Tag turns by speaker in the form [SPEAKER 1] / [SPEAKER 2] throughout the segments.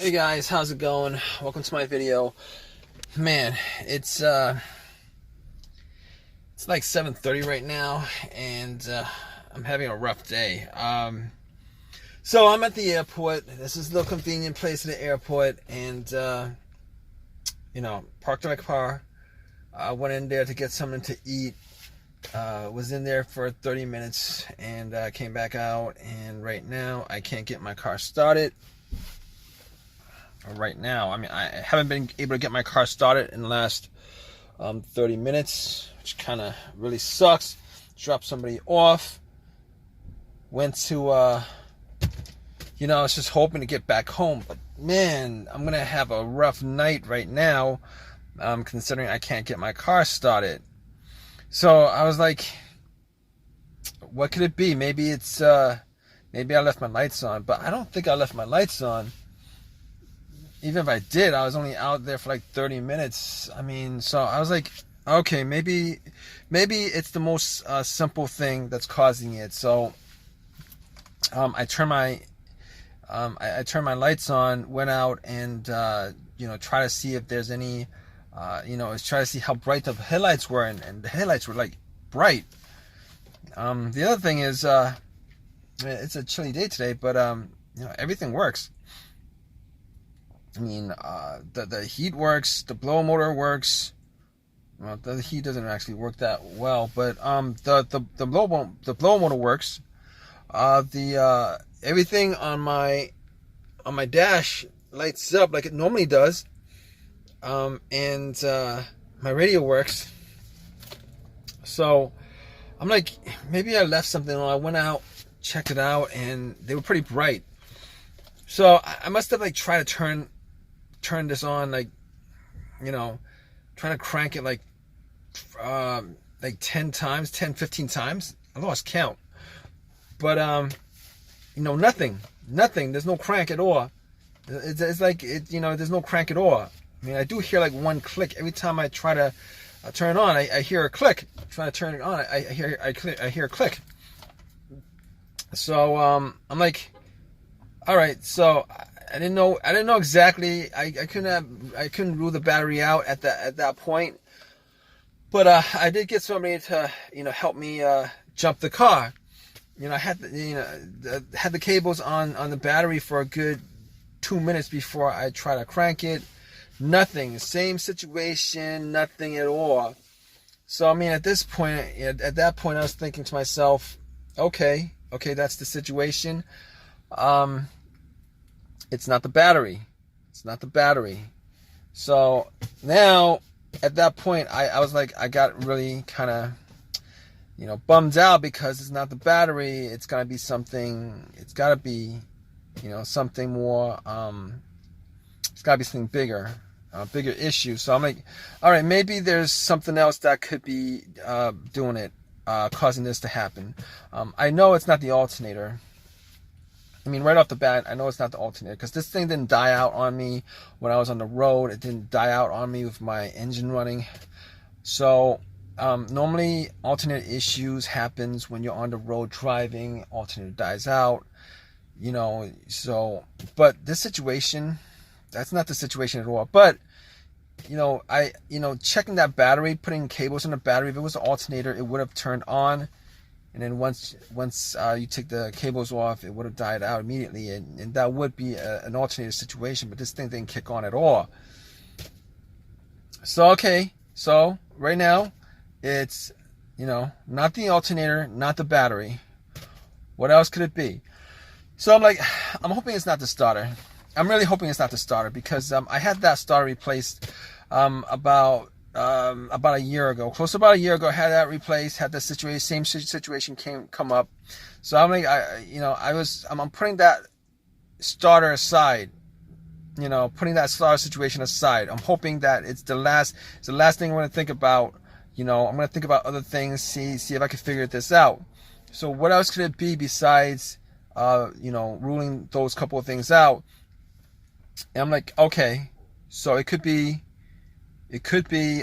[SPEAKER 1] Hey guys, how's it going? Welcome to my video. Man, it's like 7:30 right now, and I'm having a rough day. So I'm at the airport. This is the convenient place at the airport, and parked my car. I went in there to get something to eat. Was in there for 30 minutes, and came back out. And right now, I can't get my car started. Right now, I haven't been able to get my car started in the last 30 minutes, which kind of really sucks. Dropped somebody off, went to I was just hoping to get back home, but man, I'm gonna have a rough night right now, considering I can't get my car started. So I was like, what could it be? Maybe maybe I left my lights on, but I don't think I left my lights on. Even if I did, I was only out there for like 30 minutes. So I was like, okay, maybe it's the most simple thing that's causing it. So I turned my lights on, went out, and try to see if there's any, try to see how bright the headlights were, and the headlights were like bright. The other thing is, it's a chilly day today, but everything works. The heat works, the blower motor works. Well, the heat doesn't actually work that well, but the blower motor works. Everything on my dash lights up like it normally does. And my radio works. So I'm like, maybe I left something on. I went out, checked it out, and they were pretty bright. So I must have tried to turn this on, trying to crank it like 10 times, 10, 15 times. I lost count. But nothing. There's no crank at all. It's like there's no crank at all. I do hear like one click every time I try to turn it on. I hear a click. Trying to turn it on, I hear a click. So I'm like, all right. So I didn't know exactly. I couldn't rule the battery out at that point. But I did get somebody to help me jump the car. I had had the cables on the battery for a good 2 minutes before I try to crank it. Nothing. Same situation. Nothing at all. So at that point, I was thinking to myself, okay, that's the situation. It's not the battery. So now, at that point, I was like, I got really kind of, bummed out because it's not the battery. It's got to be something. It's got to be, something more. It's got to be something bigger, bigger issue. So I'm like, all right, maybe there's something else that could be doing it, causing this to happen. I know it's not the alternator. Right off the bat, I know it's not the alternator because this thing didn't die out on me when I was on the road. It didn't die out on me with my engine running. So normally alternator issues happens when you're on the road driving. Alternator dies out, So, but this situation, that's not the situation at all. But checking that battery, putting cables in the battery. If it was an alternator, it would have turned on. And then once you take the cables off, it would have died out immediately, and that would be an alternator situation. But this thing didn't kick on at all. So so right now, it's not the alternator, not the battery. What else could it be? So I'm hoping it's not the starter. I'm really hoping it's not the starter because I had that starter replaced about a year ago, close to about a year ago. I had that replaced, had the same situation come up. So I'm like, I'm putting that starter aside, putting that starter situation aside. I'm hoping that it's the last thing I'm going to think about. I'm going to think about other things, see if I can figure this out. So what else could it be besides, ruling those couple of things out? And I'm like, okay, so it could be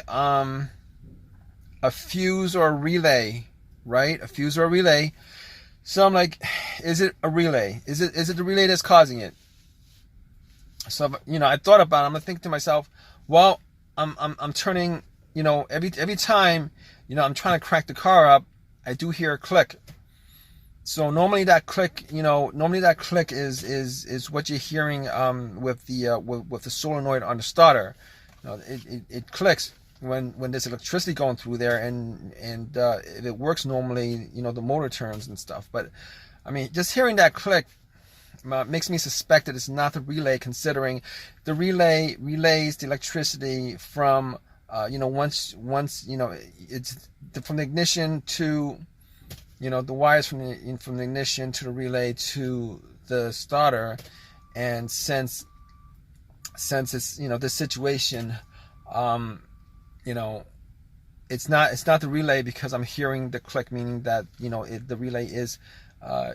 [SPEAKER 1] a fuse or a relay, right? A fuse or a relay. So I'm like, is it a relay? Is it the relay that's causing it? So, I thought about it. I'm thinking to myself, well, I'm turning, every time, I'm trying to crank the car up, I do hear a click. So normally that click, is what you're hearing with the solenoid on the starter. It clicks when there's electricity going through there, and if it works normally, the motor turns and stuff. But I mean, just hearing that click makes me suspect that it's not the relay, considering the relay relays the electricity from once it's from the ignition to the wires from the ignition to the relay to the starter. And since it's this situation, it's not the relay, because I'm hearing the click, meaning that the relay is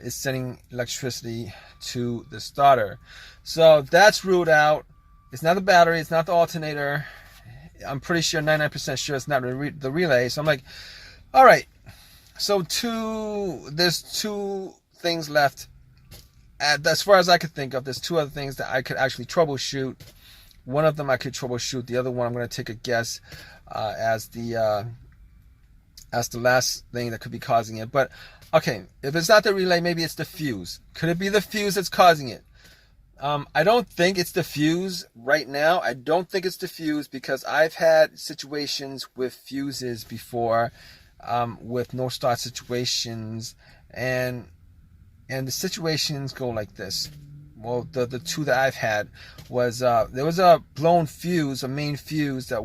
[SPEAKER 1] sending electricity to the starter. So that's ruled out. It's not the battery, it's not the alternator. I'm pretty sure, 99% sure it's not the relay. So I'm like, all right, so there's two things left. As far as I could think of, there's two other things that I could actually troubleshoot. One of them I could troubleshoot. The other one I'm going to take a guess as the last thing that could be causing it. But okay, if it's not the relay, maybe it's the fuse. Could it be the fuse that's causing it? I don't think it's the fuse right now. I don't think it's the fuse, because I've had situations with fuses before, with no start situations, and the situations go like this. Well, the two that I've had was there was a blown fuse, a main fuse that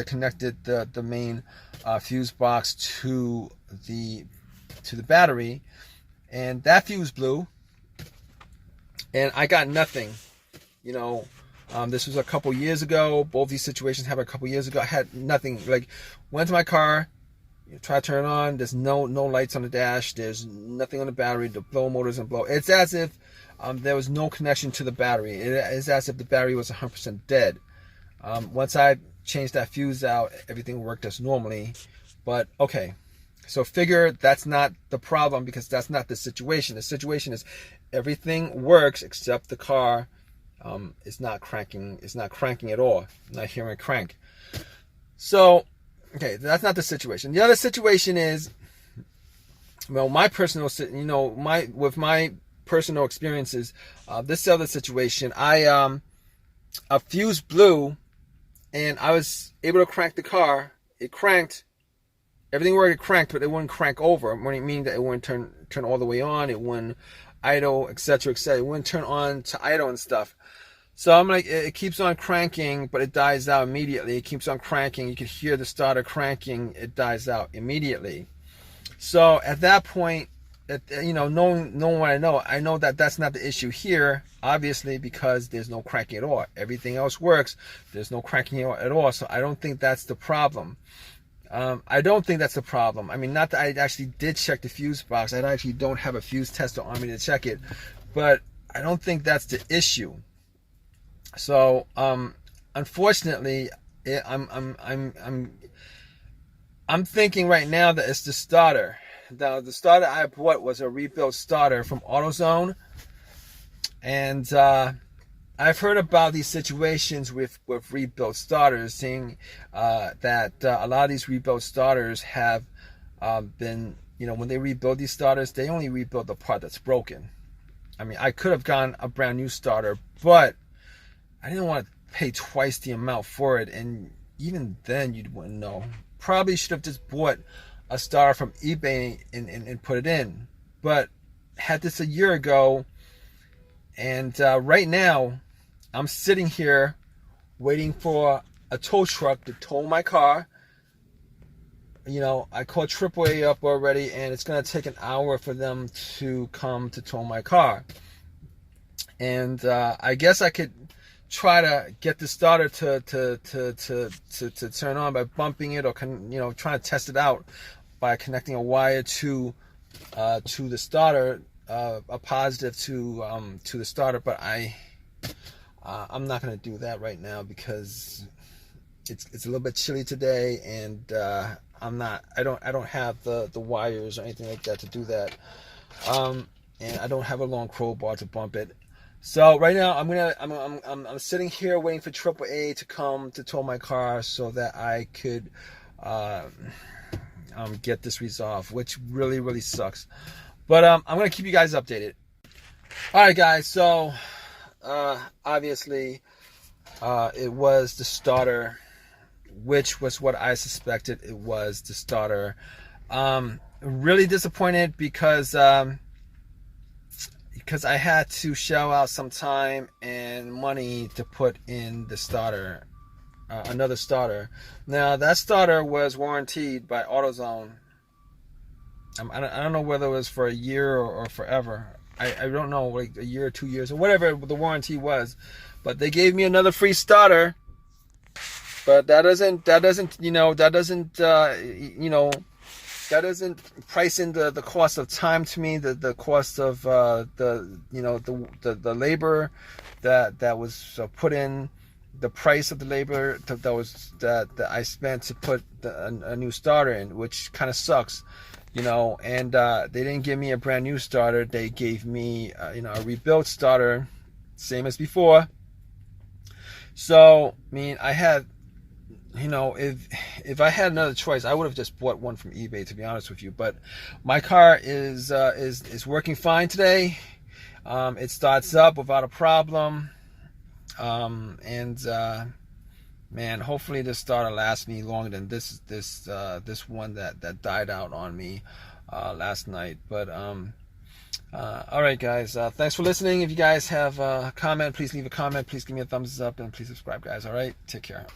[SPEAKER 1] connected the main fuse box to the battery, and that fuse blew, and I got nothing. This was a couple years ago. Both these situations happened a couple years ago. I had nothing. Like, went to my car, try to turn it on. There's no lights on the dash. There's nothing on the battery. The blow motor doesn't blow. It's as if there was no connection to the battery. It's as if the battery was 100% dead. Once I changed that fuse out, everything worked as normally. But okay, so figure that's not the problem, because that's not the situation. The situation is everything works except the car is not cranking. It's not cranking at all. I'm not hearing a crank. So okay, that's not the situation. The other situation is, well, my personal, with my personal experiences, this other situation, a fuse blew, and I was able to crank the car. It cranked. Everything worked. It cranked, but it wouldn't crank over. Meaning that it wouldn't turn all the way on. It wouldn't idle, etc., etc. It wouldn't turn on to idle and stuff. So I'm like, it keeps on cranking, but it dies out immediately. It keeps on cranking. You can hear the starter cranking. It dies out immediately. So at that point, knowing what I know that that's not the issue here, obviously, because there's no cranking at all. Everything else works. There's no cranking at all. So I don't think that's the problem. I don't think that's the problem. I mean, not that I actually did check the fuse box. I actually don't have a fuse tester on me to check it, but I don't think that's the issue. So, unfortunately, I'm thinking right now that it's the starter. The starter I bought was a rebuilt starter from AutoZone, and I've heard about these situations with rebuilt starters, saying that a lot of these rebuilt starters have been, when they rebuild these starters, they only rebuild the part that's broken. I mean, I could have gotten a brand new starter, but I didn't want to pay twice the amount for it, and even then you wouldn't know. Probably should have just bought a starter from eBay and put it in. But had this a year ago, and right now I'm sitting here waiting for a tow truck to tow my car. I called AAA up already, and it's going to take an hour for them to come to tow my car. And I guess I could try to get the starter to turn on by bumping it, or trying to test it out by connecting a wire to the starter, a positive to the starter. But I'm not going to do that right now, because it's a little bit chilly today, and I don't have the wires or anything like that to do that, and I don't have a long crowbar to bump it. So right now I'm sitting here waiting for AAA to come to tow my car so that I could get this resolved, which really sucks. But I'm gonna keep you guys updated. All right, guys. So obviously it was the starter, which was what I suspected. It was the starter. Really disappointed because I had to shell out some time and money to put in the starter, another starter. Now that starter was warranted by AutoZone. I don't know whether it was for a year or forever. I don't know, like a year or 2 years or whatever the warranty was, but they gave me another free starter. But that doesn't price in the cost of time to me, the cost of the labor that was put in, the price of the labor that I spent to put a new starter in, which kind of sucks, and they didn't give me a brand new starter. They gave me a rebuilt starter, same as before. So I mean, I had, if I had another choice, I would have just bought one from eBay, to be honest with you. But my car is working fine today. It starts up without a problem, man, hopefully this starter lasts me longer than this one that died out on me last night. But all right, guys, thanks for listening. If you guys have a comment, please leave a comment. Please give me a thumbs up, and please subscribe, guys. All right, take care.